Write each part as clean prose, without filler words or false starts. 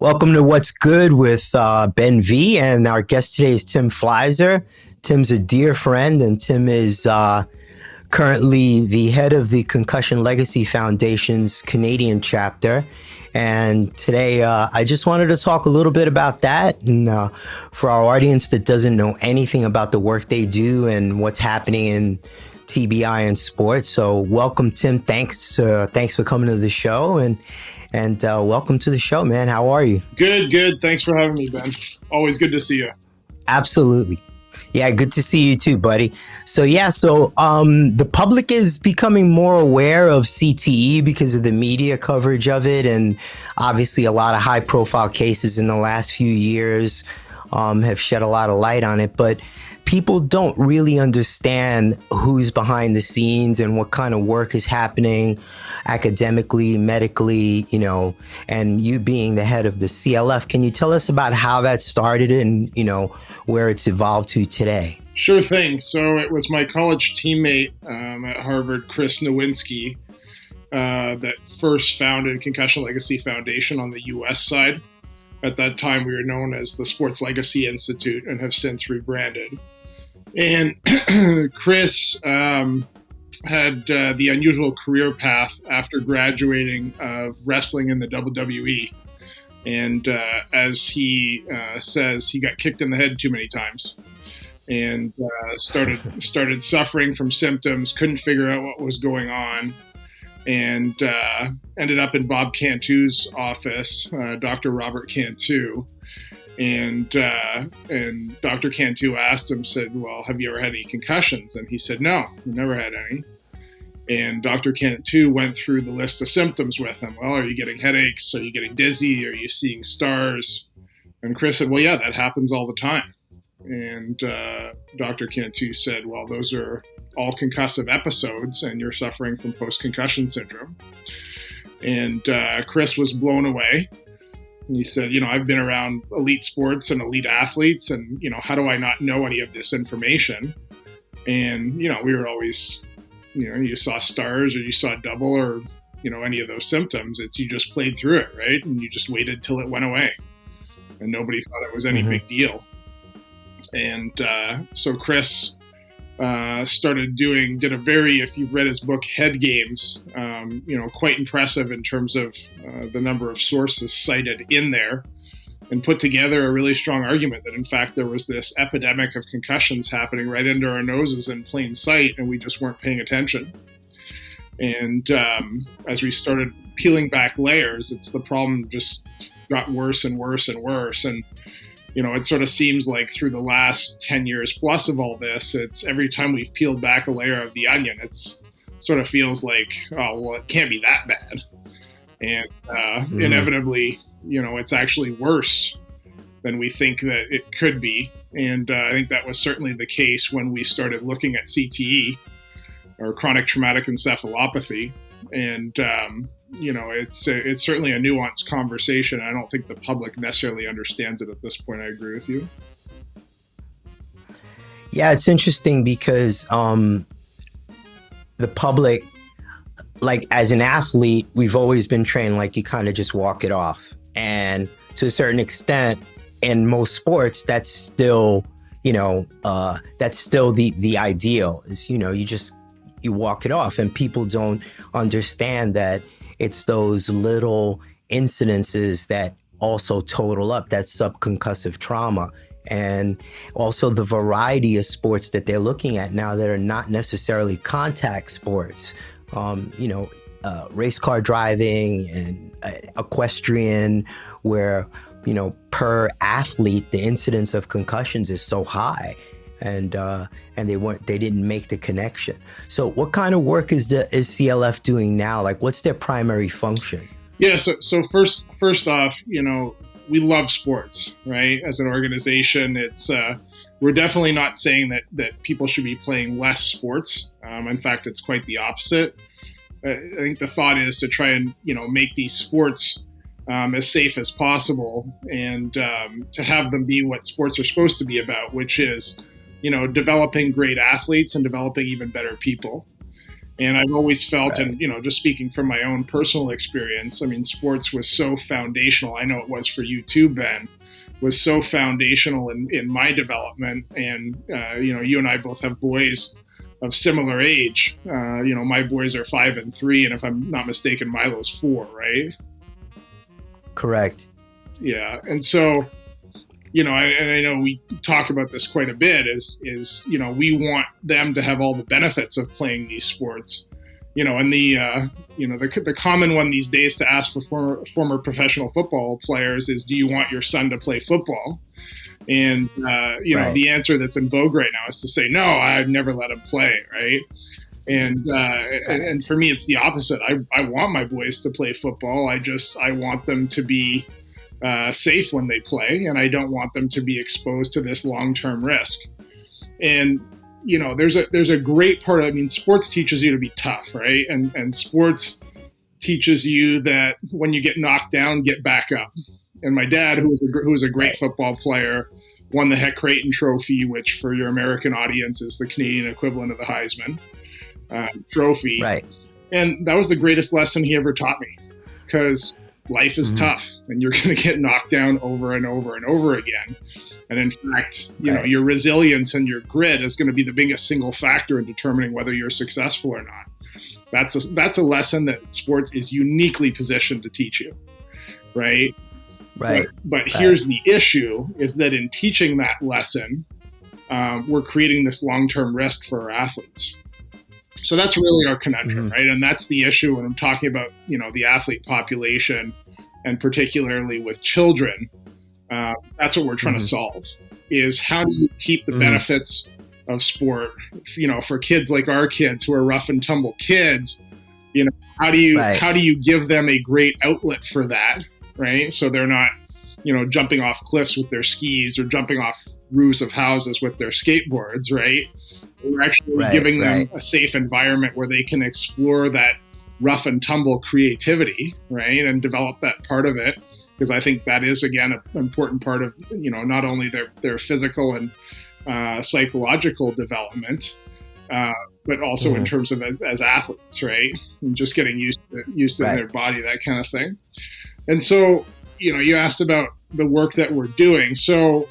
Welcome to What's Good with Ben V, and our guest today is Tim Fleiszer. Tim's a dear friend, and Tim is currently the head of the Concussion Legacy Foundation's Canadian chapter. And today, I just wanted to talk a little bit about that, and for our audience that doesn't know anything about the work they do and what's happening in TBI and sports. So, welcome, Tim. Thanks for coming to the show, and welcome to the show, man. How are you? Good. Thanks for having me, Ben. Always good to see you. Absolutely. Yeah, good to see you too, buddy. So the public is becoming more aware of CTE because of the media coverage of it, and obviously a lot of high profile cases in the last few years have shed a lot of light on it. But people don't really understand who's behind the scenes and what kind of work is happening academically, medically, and you being the head of the CLF, can you tell us about how that started and, where it's evolved to today? Sure thing. So it was my college teammate at Harvard, Chris Nowinski, that first founded Concussion Legacy Foundation on the U.S. side. At that time, we were known as the Sports Legacy Institute and have since rebranded. And Chris had the unusual career path after graduating of wrestling in the WWE. And as he says, he got kicked in the head too many times and started suffering from symptoms, couldn't figure out what was going on, and ended up in Bob Cantu's office, Dr. Robert Cantu. And Dr. Cantu asked him, said, well, have you ever had any concussions? And he said, no, never had any. And Dr. Cantu went through the list of symptoms with him. Well, are you getting headaches? Are you getting dizzy? Are you seeing stars? And Chris said, well, yeah, that happens all the time. And Dr. Cantu said, well, those are all concussive episodes, and you're suffering from post-concussion syndrome. And Chris was blown away. And he said, I've been around elite sports and elite athletes, and, how do I not know any of this information? And, we were always, you saw stars or you saw double or, any of those symptoms. It's you just played through it, right? And you just waited till it went away. And nobody thought it was any big deal. And so Chris did a very, if you've read his book, Head Games, quite impressive in terms of the number of sources cited in there, and put together a really strong argument that, in fact, there was this epidemic of concussions happening right under our noses in plain sight, and we just weren't paying attention. And as we started peeling back layers, the problem just got worse and worse and worse. And it sort of seems like through the last 10 years plus of all this, it's every time we've peeled back a layer of the onion, it's sort of feels like, oh, well, it can't be that bad. And inevitably, it's actually worse than we think that it could be. And I think that was certainly the case when we started looking at CTE, or chronic traumatic encephalopathy. And it's certainly a nuanced conversation. I don't think the public necessarily understands it at this point. I agree with you. Yeah, it's interesting because the public, like as an athlete, we've always been trained like you kind of just walk it off. And to a certain extent, in most sports, that's still, that's still the ideal is, you walk it off, and people don't understand that it's those little incidences that also total up that subconcussive trauma. And also the variety of sports that they're looking at now that are not necessarily contact sports, race car driving and equestrian, where, per athlete, the incidence of concussions is so high. And they didn't make the connection. So what kind of work is CLF doing now? Like, what's their primary function? Yeah. So first off, we love sports, right? As an organization, we're definitely not saying that people should be playing less sports. In fact, it's quite the opposite. I think the thought is to try and, make these sports as safe as possible, and to have them be what sports are supposed to be about, which is, developing great athletes and developing even better people. And I've always felt, Right. and just speaking from my own personal experience, I mean, sports was so foundational. I know it was for you too, Ben. Was so foundational in my development, and you and I both have boys of similar age. My boys are 5 and 3, and if I'm not mistaken, Milo's 4, right? Correct. Yeah, and so I know we talk about this quite a bit. Is we want them to have all the benefits of playing these sports. And the common one these days to ask for former professional football players is, do you want your son to play football? And Right. the answer that's in vogue right now is to say, no, I'd never let him play, right? And for me, it's the opposite. I want my boys to play football. I want them to be safe when they play, and I don't want them to be exposed to this long-term risk. And there's a great part of, I mean, sports teaches you to be tough, right? And sports teaches you that when you get knocked down, get back up. And my dad, who was a great football player, won the Heck Creighton Trophy, which for your American audience is the Canadian equivalent of the Heisman Trophy. Right. And that was the greatest lesson he ever taught me, because life is tough, and you're going to get knocked down over and over and over again. And in fact, your resilience and your grit is going to be the biggest single factor in determining whether you're successful or not. That's a lesson that sports is uniquely positioned to teach you, right? Right. But here's the issue: is that in teaching that lesson, we're creating this long-term risk for our athletes. So that's really our conundrum, right? And that's the issue when I'm talking about the athlete population, and particularly with children. That's what we're trying to solve, is how do you keep the benefits of sport, for kids like our kids who are rough and tumble kids, how do you give them a great outlet for that, right? So they're not, jumping off cliffs with their skis or jumping off roofs of houses with their skateboards, right? We're actually giving them a safe environment where they can explore that rough and tumble creativity, right? And develop that part of it. Because I think that is, again, an important part of, not only their physical and psychological development, but also in terms of as athletes, right? And just getting used to their body, that kind of thing. And so, you asked about the work that we're doing. So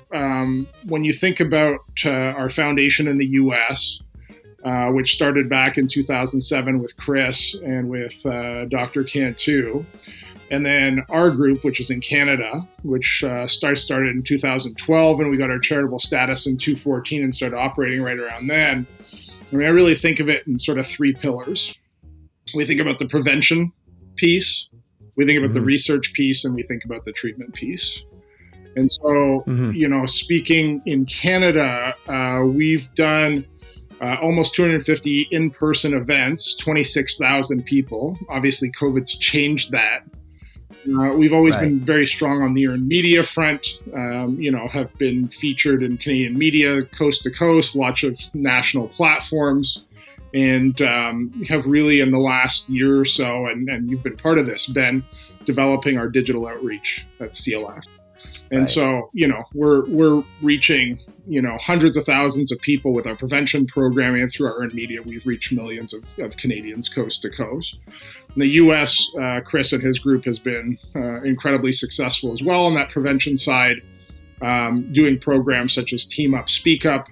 when you think about our foundation in the U.S., which started back in 2007 with Chris and with Dr. Cantu, and then our group, which is in Canada, which started in 2012, and we got our charitable status in 2014 and started operating right around then. I mean, I really think of it in sort of 3 pillars. We think about the prevention piece, we think about the research piece, and we think about the treatment piece. And so, speaking in Canada, we've done almost 250 in-person events, 26,000 people. Obviously, COVID's changed that. We've always been very strong on the earned media front, have been featured in Canadian media coast to coast, lots of national platforms, and have really in the last year or so, and you've been part of this, Ben, developing our digital outreach at CLF. And so, we're reaching, hundreds of thousands of people with our prevention programming, and through our earned media, we've reached millions of Canadians coast to coast. In the U.S., Chris and his group has been incredibly successful as well on that prevention side, doing programs such as Team Up, Speak Up,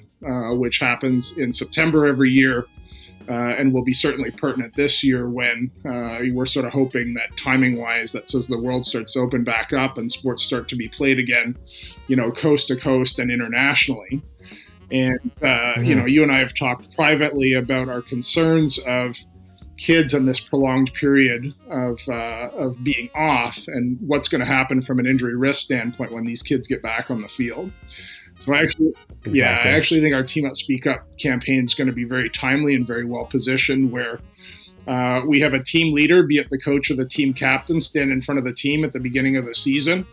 which happens in September every year, and will be certainly pertinent this year when we're sort of hoping that timing-wise, that's as the world starts to open back up and sports start to be played again, coast to coast and internationally. And, you and I have talked privately about our concerns of kids in this prolonged period of being off and what's going to happen from an injury risk standpoint when these kids get back on the field. So I actually think our Team Up Speak Up campaign is going to be very timely and very well positioned, where we have a team leader, be it the coach or the team captain, stand in front of the team at the beginning of the season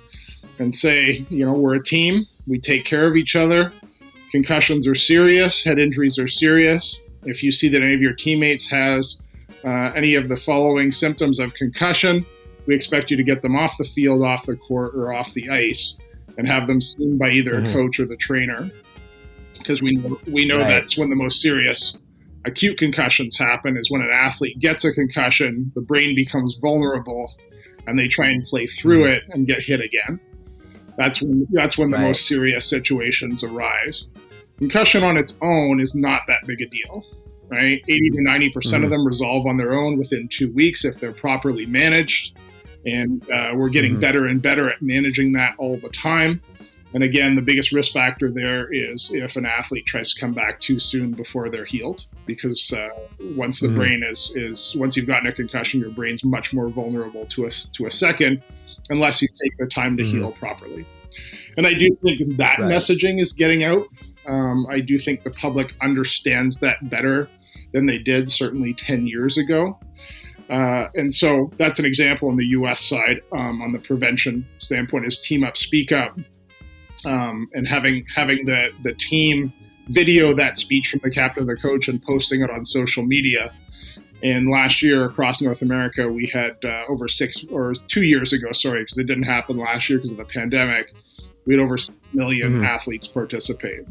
and say, we're a team, we take care of each other. Concussions are serious, head injuries are serious. If you see that any of your teammates has any of the following symptoms of concussion, we expect you to get them off the field, off the court, or off the ice, and have them seen by either a coach or the trainer, because we know that's when the most serious acute concussions happen is when an athlete gets a concussion, the brain becomes vulnerable, and they try and play through it and get hit again. That's when the most serious situations arise. Concussion on its own is not that big a deal, right? 80 to 90% of them resolve on their own within 2 weeks if they're properly managed. And we're getting better and better at managing that all the time. And again, the biggest risk factor there is if an athlete tries to come back too soon before they're healed, because once the brain is once you've gotten a concussion, your brain's much more vulnerable to a second, unless you take the time to heal properly. And I do think that messaging is getting out. I do think the public understands that better than they did certainly 10 years ago. And so that's an example on the U.S. side on the prevention standpoint is Team Up, Speak Up. And having the team video that speech from the captain or the coach and posting it on social media. And last year across North America, we had over 2 years ago, because it didn't happen last year because of the pandemic, we had over 6 million athletes participate.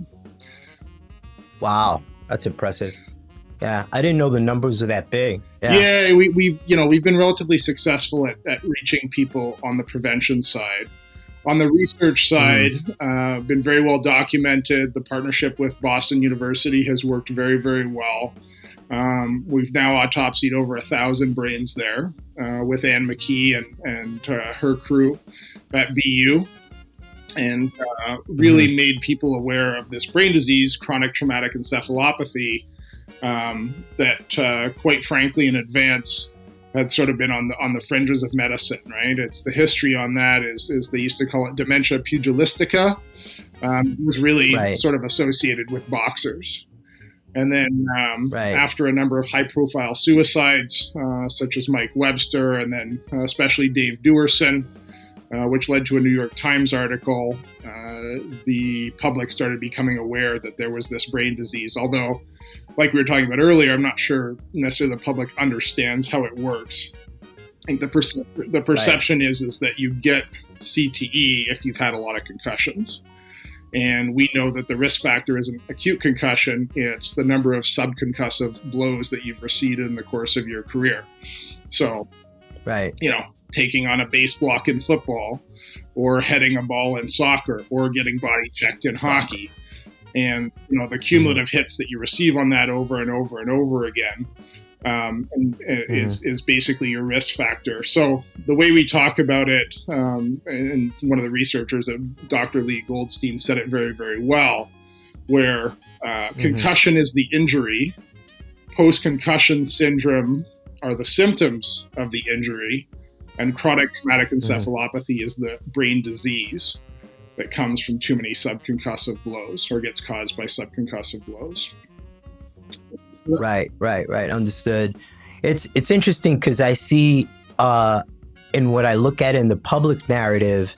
Wow, that's impressive. Yeah, I didn't know the numbers are that big. Yeah, we've been relatively successful at reaching people on the prevention side. On the research side, been very well documented. The partnership with Boston University has worked very, very well. We've now autopsied over 1,000 brains there with Anne McKee and her crew at BU, and really made people aware of this brain disease, chronic traumatic encephalopathy, that quite frankly in advance had sort of been on the fringes of medicine, right? It's the history on that is they used to call it dementia pugilistica. It was really sort of associated with boxers. And then after a number of high-profile suicides, such as Mike Webster and then especially Dave Duerson, which led to a New York Times article, the public started becoming aware that there was this brain disease. Although, like we were talking about earlier, I'm not sure necessarily the public understands how it works. I think the perception is that you get CTE if you've had a lot of concussions. And we know that the risk factor isn't acute concussion, it's the number of subconcussive blows that you've received in the course of your career. So, taking on a base block in football, or heading a ball in soccer, or getting body checked in hockey. And, the cumulative hits that you receive on that over and over and over again is basically your risk factor. So the way we talk about it, and one of the researchers, Dr. Lee Goldstein, said it very, very well, where concussion is the injury, post-concussion syndrome are the symptoms of the injury, and chronic traumatic encephalopathy is the brain disease that comes from too many subconcussive blows or gets caused by subconcussive blows. Right. Understood. It's interesting because I see in what I look at in the public narrative,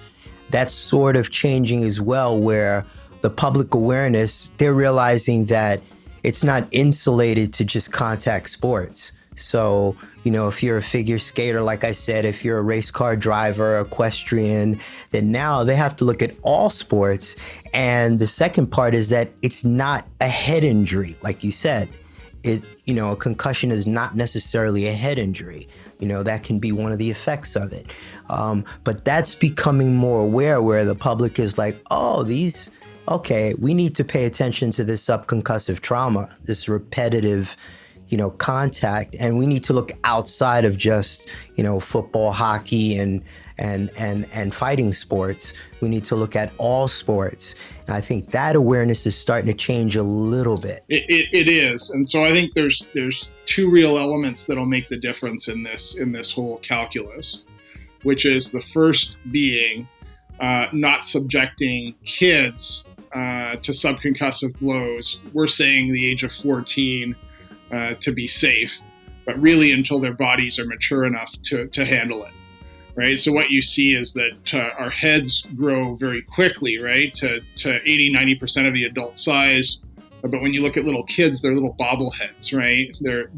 that's sort of changing as well, where the public awareness, they're realizing that it's not insulated to just contact sports. So, if you're a figure skater, like I said, if you're a race car driver, equestrian, then now they have to look at all sports. And the second part is that it's not a head injury, like you said. A concussion is not necessarily a head injury. That can be one of the effects of it. But that's becoming more aware, where the public is like, we need to pay attention to this subconcussive trauma, this repetitive contact, and we need to look outside of just, football, hockey, and fighting sports. We need to look at all sports. And I think that awareness is starting to change a little bit. It is, and so I think there's two real elements that'll make the difference in this whole calculus, which is the first being not subjecting kids to subconcussive blows. We're saying the age of 14. To be safe, but really until their bodies are mature enough to handle it, right? So what you see is that our heads grow very quickly, right, to 80, 90% of the adult size. But when you look at little kids, they're little bobbleheads, right? Their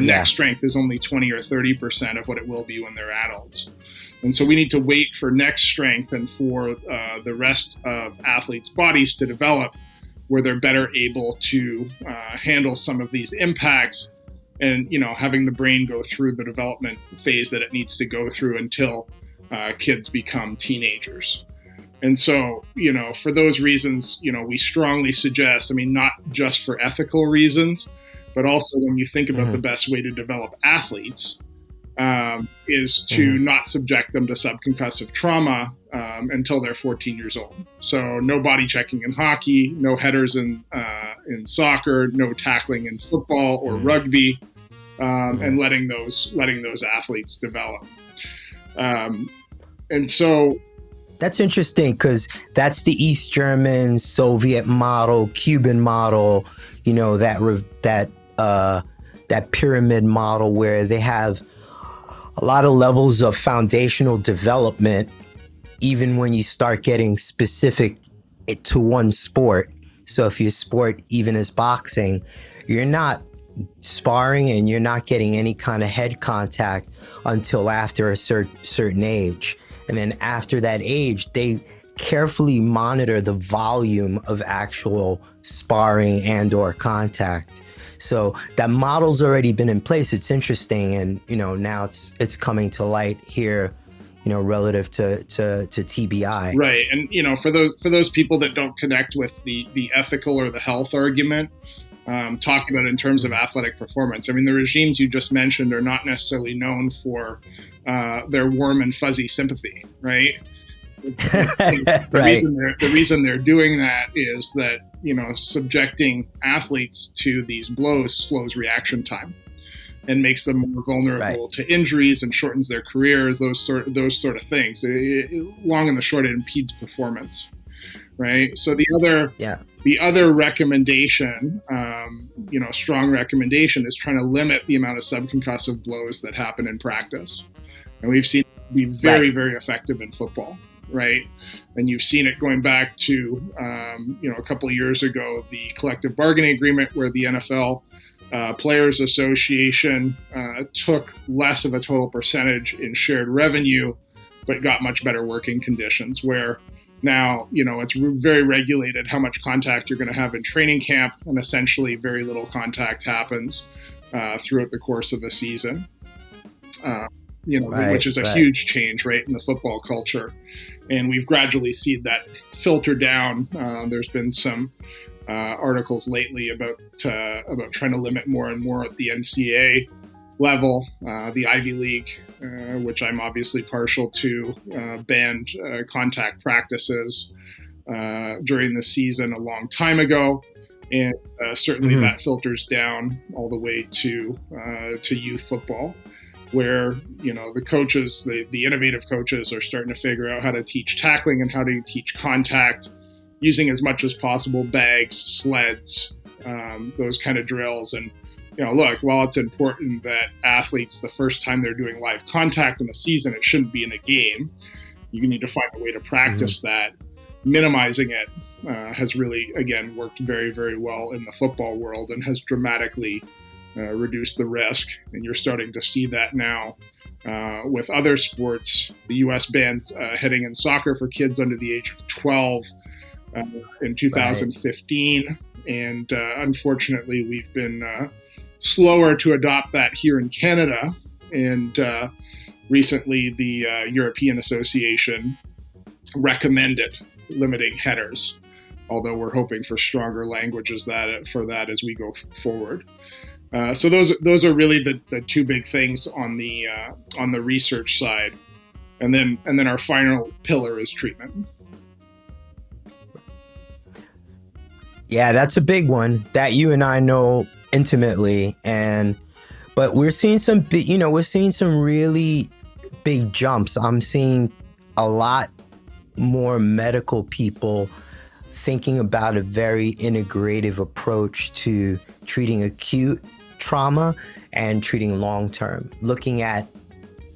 neck strength is only 20 or 30% of what it will be when they're adults. And so we need to wait for neck strength and for the rest of athletes' bodies to develop where they're better able to handle some of these impacts, and having the brain go through the development phase that it needs to go through until kids become teenagers. And so, for those reasons, we strongly suggest, not just for ethical reasons, but also when you think about the best way to develop athletes, is to not subject them to subconcussive trauma until they're 14 years old. So no body checking in hockey, no headers in soccer, no tackling in football or rugby, and letting those athletes develop. And so that's interesting, because that's the East German, Soviet model, Cuban model, that pyramid model where they have a lot of levels of foundational development, even when you start getting specific to one sport. So if your sport even is boxing, you're not sparring and you're not getting any kind of head contact until after a certain age. And then after that age, they carefully monitor the volume of actual sparring and or contact. So that model's already been in place. It's interesting, and now it's coming to light here, relative to TBI. Right, and for those people that don't connect with the ethical or the health argument, talking about it in terms of athletic performance. The regimes you just mentioned are not necessarily known for their warm and fuzzy sympathy, right? The reason they're doing that is that subjecting athletes to these blows slows reaction time and makes them more vulnerable to injuries and shortens their careers. Those sort of things. Long and the short, it impedes performance, right? So the other recommendation, strong recommendation, is trying to limit the amount of subconcussive blows that happen in practice, and we've seen it be very, very effective in football. Right. And you've seen it going back to, a couple of years ago, the collective bargaining agreement where the NFL Players Association took less of a total percentage in shared revenue, but got much better working conditions, where now, it's very regulated how much contact you're going to have in training camp, and essentially very little contact happens throughout the course of the season. Which is a huge change, right, in the football culture. And we've gradually seen that filter down. There's been some articles lately about trying to limit more and more at the NCAA level. The Ivy League, which I'm obviously partial to, banned contact practices during the season a long time ago. And certainly that filters down all the way to youth football, where the coaches, the innovative coaches, are starting to figure out how to teach tackling and how to teach contact, using as much as possible bags, sleds, those kind of drills. And look, while it's important that athletes, the first time they're doing live contact in a season, it shouldn't be in a game. You need to find a way to practice that. Minimizing it has really, again, worked very, very well in the football world and has dramatically reduce the risk. And you're starting to see that now with other sports. The U.S. bans heading in soccer for kids under the age of 12 in 2015. And unfortunately, we've been slower to adopt that here in Canada. And recently, the European Association recommended limiting headers, although we're hoping for stronger languages for that as we go forward. So those are really the two big things on the research side, and then our final pillar is treatment. Yeah, that's a big one that you and I know intimately, but we're seeing some really big jumps. I'm seeing a lot more medical people thinking about a very integrative approach to treating acute trauma and treating long-term, looking at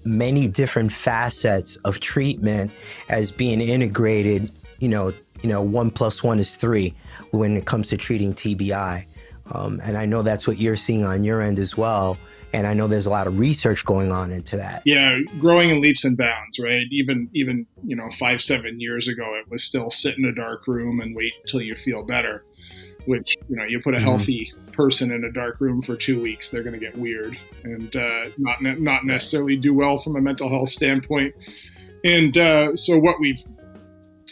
many different facets of treatment as being integrated. 1 + 1 is 3 when it comes to treating TBI. And I know that's what you're seeing on your end as well. And I know there's a lot of research going on into that. Yeah, growing in leaps and bounds, right? Even 5-7 years ago, it was still sit in a dark room and wait until you feel better. which, you put a Mhm. healthy person in a dark room for 2 weeks, they're going to get weird and not Right. necessarily do well from a mental health standpoint. And so what we've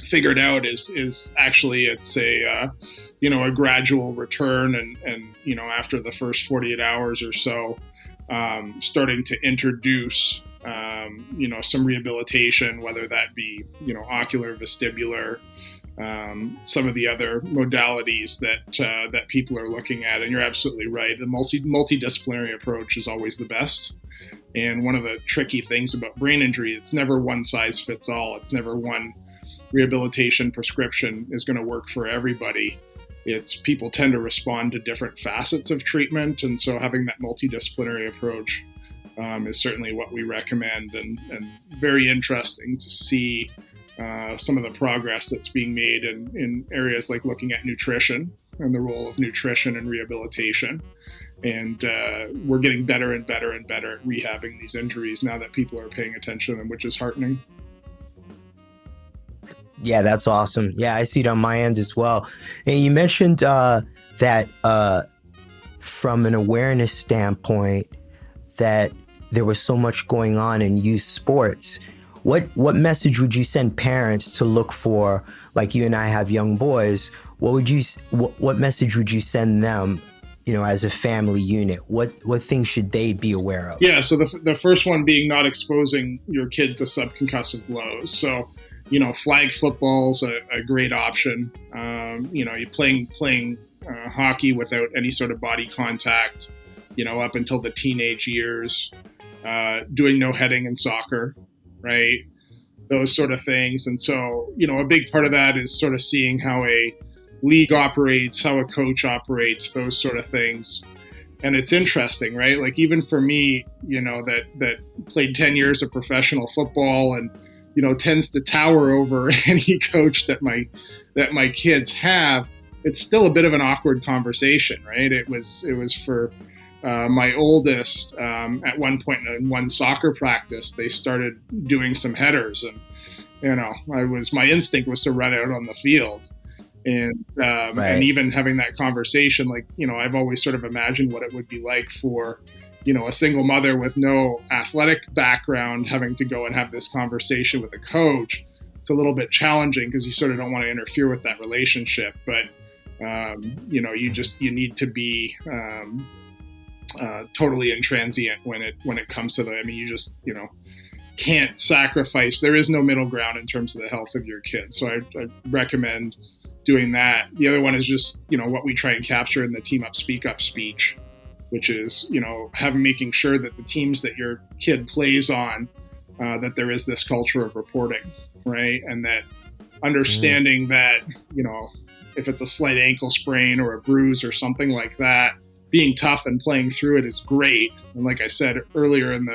figured out is actually it's a gradual return, and after the first 48 hours or so, starting to introduce some rehabilitation, whether that be ocular, vestibular, some of the other modalities that people are looking at. And you're absolutely right. The multidisciplinary approach is always the best. And one of the tricky things about brain injury, it's never one size fits all. It's never one rehabilitation prescription is going to work for everybody. It's people tend to respond to different facets of treatment. And so having that multidisciplinary approach is certainly what we recommend, and very interesting to see some of the progress that's being made in areas like looking at nutrition and the role of nutrition in rehabilitation. And we're getting better and better and better at rehabbing these injuries now that people are paying attention to them, which is heartening. Yeah, that's awesome. Yeah, I see it on my end as well. And you mentioned that from an awareness standpoint, that there was so much going on in youth sports. What message would you send parents to look for? Like, you and I have young boys. What message would you send them, as a family unit? What things should they be aware of? Yeah, so the first one being not exposing your kid to subconcussive blows. So, flag football's a great option. You're playing hockey without any sort of body contact, up until the teenage years, doing no heading in soccer, right? Those sort of things. And so, a big part of that is sort of seeing how a league operates, how a coach operates, those sort of things. And it's interesting, right? Like, even for me, that played 10 years of professional football and, tends to tower over any coach that my kids have, it's still a bit of an awkward conversation, right? It was for my oldest, at one point in one soccer practice, they started doing some headers, and my instinct was to run out on the field. And Right. and even having that conversation, like, I've always sort of imagined what it would be like for, a single mother with no athletic background having to go and have this conversation with a coach. It's a little bit challenging because you sort of don't want to interfere with that relationship, but you need to be totally intransient when it comes to you just can't sacrifice. There is no middle ground in terms of the health of your kids. So I recommend doing that. The other one is just what we try and capture in the Team Up Speak Up speech, which is making sure that the teams that your kid plays on, that there is this culture of reporting, right? And that understanding that if it's a slight ankle sprain or a bruise or something like that, being tough and playing through it is great. And like I said earlier in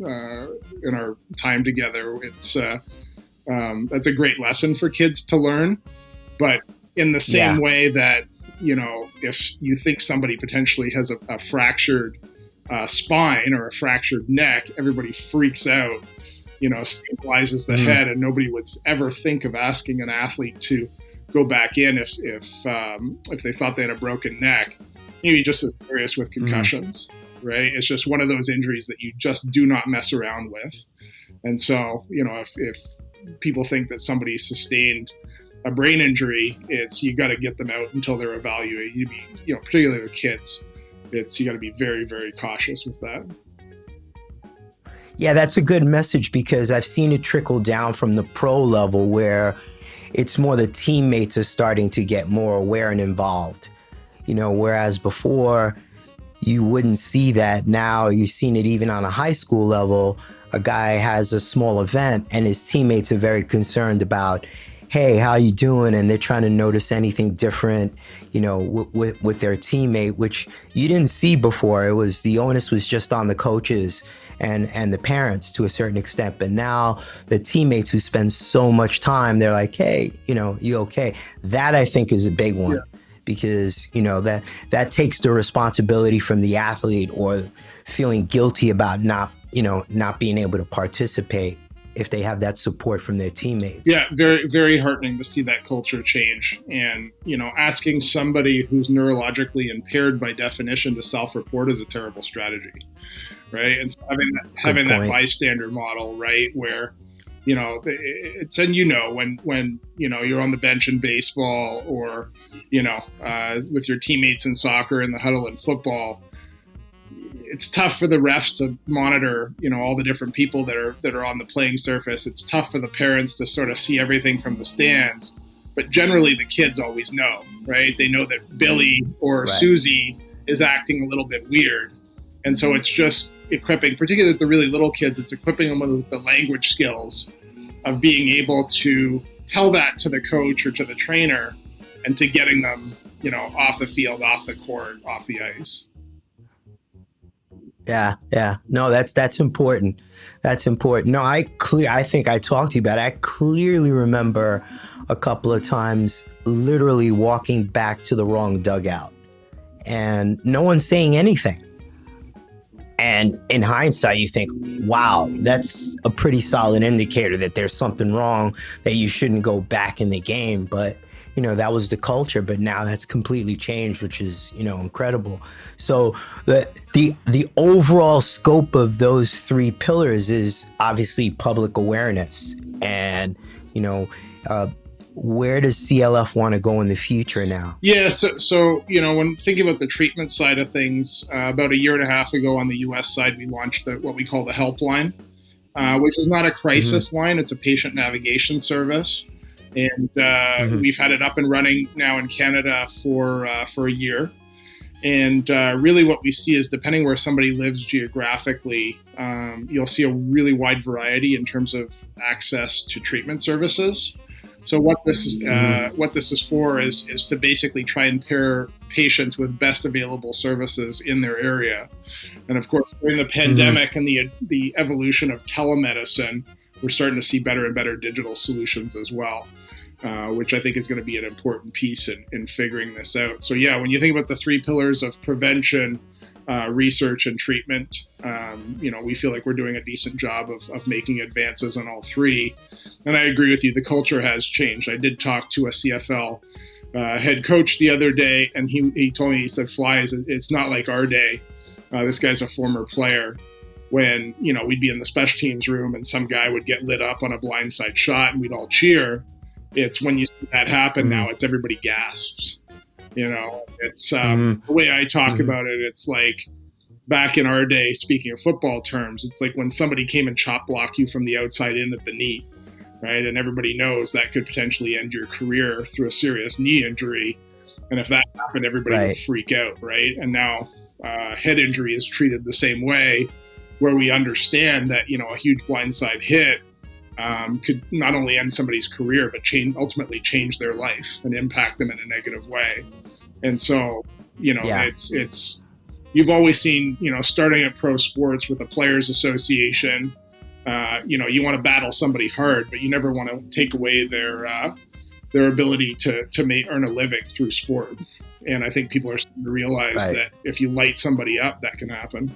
our time together, it's that's a great lesson for kids to learn. But in the same way that if you think somebody potentially has a fractured spine or a fractured neck, everybody freaks out, stabilizes the head, and nobody would ever think of asking an athlete to go back in if they thought they had a broken neck. Maybe just as serious with concussions, right? It's just one of those injuries that you just do not mess around with. And so, if people think that somebody sustained a brain injury, you got to get them out until they're evaluated. Particularly with kids, you got to be very, very cautious with that. Yeah, that's a good message, because I've seen it trickle down from the pro level, where it's more the teammates are starting to get more aware and involved. Whereas before you wouldn't see that. Now you've seen it even on a high school level. A guy has a small event and his teammates are very concerned about, hey, how you doing? And they're trying to notice anything different, with their teammate, which you didn't see before. The onus was just on the coaches and the parents to a certain extent. But now the teammates who spend so much time, they're like, hey, you okay? That, I think, is a big one. Yeah. Because, that takes the responsibility from the athlete, or feeling guilty about not being able to participate. if they have that support from their teammates. Yeah, very, very heartening to see that culture change. And, asking somebody who's neurologically impaired by definition to self-report is a terrible strategy, right? And so having that bystander model, right, where, it's, and when you're on the bench in baseball, or, with your teammates in soccer, in the huddle in football, it's tough for the refs to monitor, all the different people that are on the playing surface. It's tough for the parents to sort of see everything from the stands, but generally the kids always know, right? They know that Billy or Susie is acting a little bit weird. And so it's just equipping, particularly with the really little kids, it's equipping them with the language skills of being able to tell that to the coach or to the trainer, and to getting them, off the field, off the court, off the ice. Yeah. No, that's important. That's important. No, I think I talked to you about it. I clearly remember a couple of times literally walking back to the wrong dugout and no one saying anything. And in hindsight, you think, wow, that's a pretty solid indicator that there's something wrong, that you shouldn't go back in the game. But that was the culture, but now that's completely changed, which is, incredible. So the overall scope of those three pillars is obviously public awareness. And, where does CLF want to go in the future now? Yeah, so when thinking about the treatment side of things, about a year and a half ago on the U.S. side, we launched what we call the helpline, which is not a crisis line. It's a patient navigation service. And we've had it up and running now in Canada for a year. And really what we see is, depending where somebody lives geographically, you'll see a really wide variety in terms of access to treatment services. So what this is for is to basically try and pair patients with best available services in their area. And of course, during the pandemic and the evolution of telemedicine, we're starting to see better and better digital solutions as well, which I think is going to be an important piece in figuring this out. So yeah, when you think about the three pillars of prevention, research, and treatment, we feel like we're doing a decent job of making advances on all three. And I agree with you, the culture has changed. I did talk to a CFL head coach the other day, and he told me, he said, Flies, it's not like our day. This guy's a former player. When, we'd be in the special teams room and some guy would get lit up on a blindside shot and we'd all cheer. It's when you see that happen now, it's everybody gasps. It's the way I talk about it. It's like back in our day, speaking of football terms, it's like when somebody came and chop blocked you from the outside in at the knee, right? And everybody knows that could potentially end your career through a serious knee injury. And if that happened, everybody would freak out, right? And now head injury is treated the same way, where we understand that, a huge blindside hit could not only end somebody's career, but ultimately change their life and impact them in a negative way. And so, it's you've always seen, starting at pro sports with a players association, you want to battle somebody hard, but you never want to take away their ability to earn a living through sport. And I think people are starting to realize that if you light somebody up, that can happen.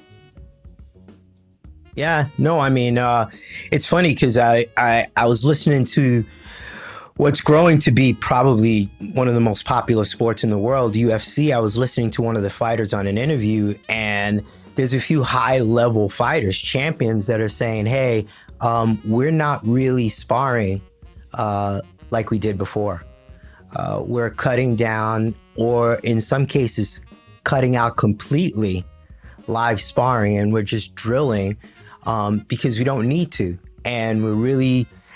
Yeah, no, I mean, it's funny because I was listening to what's growing to be probably one of the most popular sports in the world, UFC. I was listening to one of the fighters on an interview, and there's a few high-level fighters, champions, that are saying, hey, we're not really sparring like we did before. We're cutting down, or in some cases, cutting out completely live sparring, and we're just drilling because we don't need to. And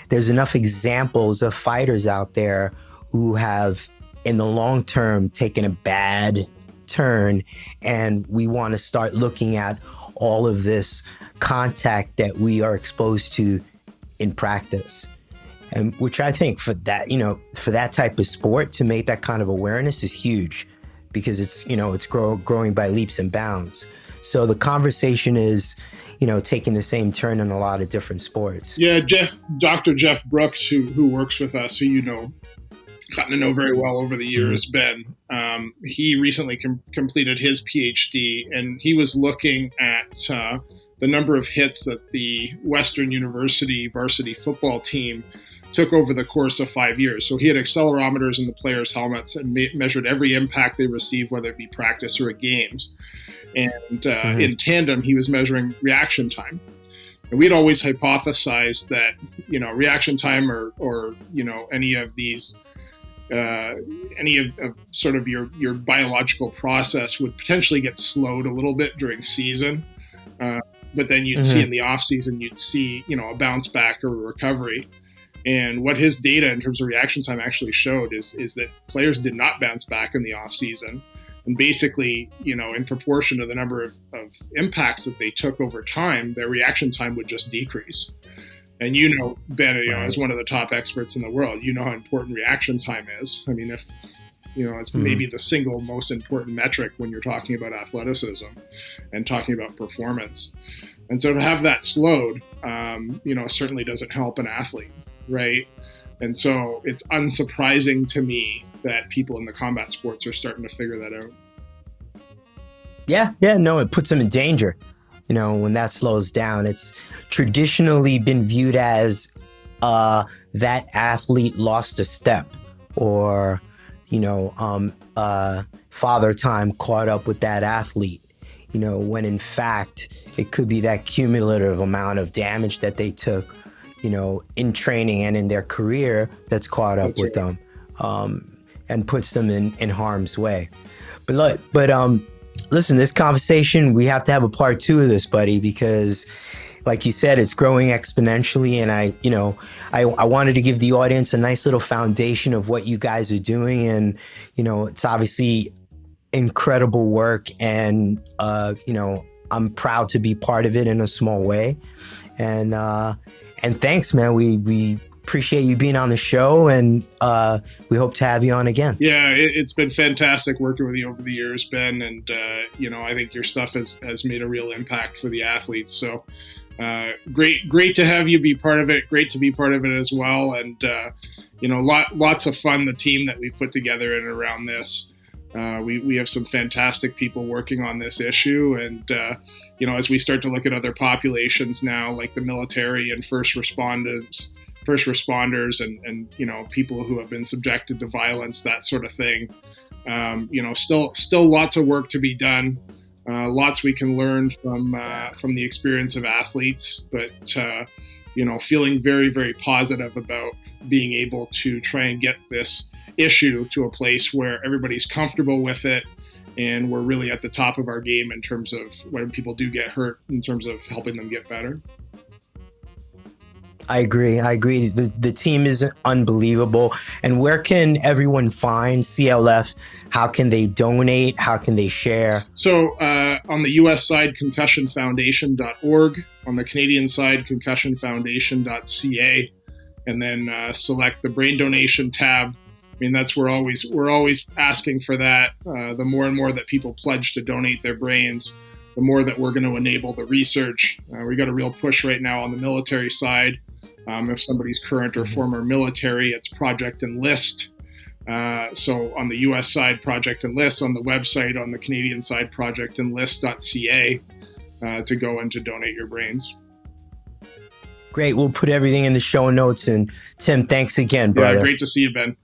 there's enough examples of fighters out there who have, in the long term, taken a bad turn. And we want to start looking at all of this contact that we are exposed to in practice. And which I think for that type of sport, to make that kind of awareness is huge, because it's growing by leaps and bounds. So the conversation is, taking the same turn in a lot of different sports. Yeah, Dr. Jeff Brooks, who works with us, who gotten to know very well over the years, Ben, he recently completed his PhD, and he was looking at the number of hits that the Western University varsity football team took over the course of 5 years. So he had accelerometers in the players' helmets and measured every impact they received, whether it be practice or at games. And in tandem, he was measuring reaction time. And we'd always hypothesized that, reaction time or any of these, any of sort of your biological process would potentially get slowed a little bit during season. But then you'd see in the off season, you'd see, a bounce back or a recovery. And what his data in terms of reaction time actually showed is that players did not bounce back in the off season. And basically, in proportion to the number of impacts that they took over time, their reaction time would just decrease. And Ben, as one of the top experts in the world, how important reaction time is. I mean, if it's maybe the single most important metric when you're talking about athleticism and talking about performance. And so to have that slowed, certainly doesn't help an athlete, right? And so it's unsurprising to me that people in the combat sports are starting to figure that out. Yeah, no, it puts them in danger. When that slows down, it's traditionally been viewed as that athlete lost a step, or father time caught up with that athlete, when in fact it could be that cumulative amount of damage that they took, in training and in their career that's caught up with them, and puts them in harm's way. But listen, this conversation, we have to have a part 2 of this, buddy, because like you said, it's growing exponentially. And I wanted to give the audience a nice little foundation of what you guys are doing. And, it's obviously incredible work. And, I'm proud to be part of it in a small way. And thanks, man. We appreciate you being on the show, and we hope to have you on again. Yeah, it's been fantastic working with you over the years, Ben. And, I think your stuff has made a real impact for the athletes. So great to have you be part of it. Great to be part of it as well. And, lots of fun, the team that we've put together in and around this. We have some fantastic people working on this issue. And, as we start to look at other populations now, like the military and first responders and people who have been subjected to violence, that sort of thing. Still lots of work to be done. Lots we can learn from the experience of athletes, but feeling very, very positive about being able to try and get this issue to a place where everybody's comfortable with it, and we're really at the top of our game in terms of when people do get hurt, in terms of helping them get better. I agree. The team is unbelievable. And where can everyone find CLF? How can they donate? How can they share? So on the US side, concussionfoundation.org. On the Canadian side, concussionfoundation.ca. And then select the brain donation tab. I mean, we're always asking for that. The more and more that people pledge to donate their brains, the more that we're going to enable the research. We got a real push right now on the military side. If somebody's current or former military, it's Project Enlist. So on the US side, Project Enlist. On the website, on the Canadian side, projectenlist.ca to go and to donate your brains. Great. We'll put everything in the show notes. And Tim, thanks again, brother. Yeah, great to see you, Ben.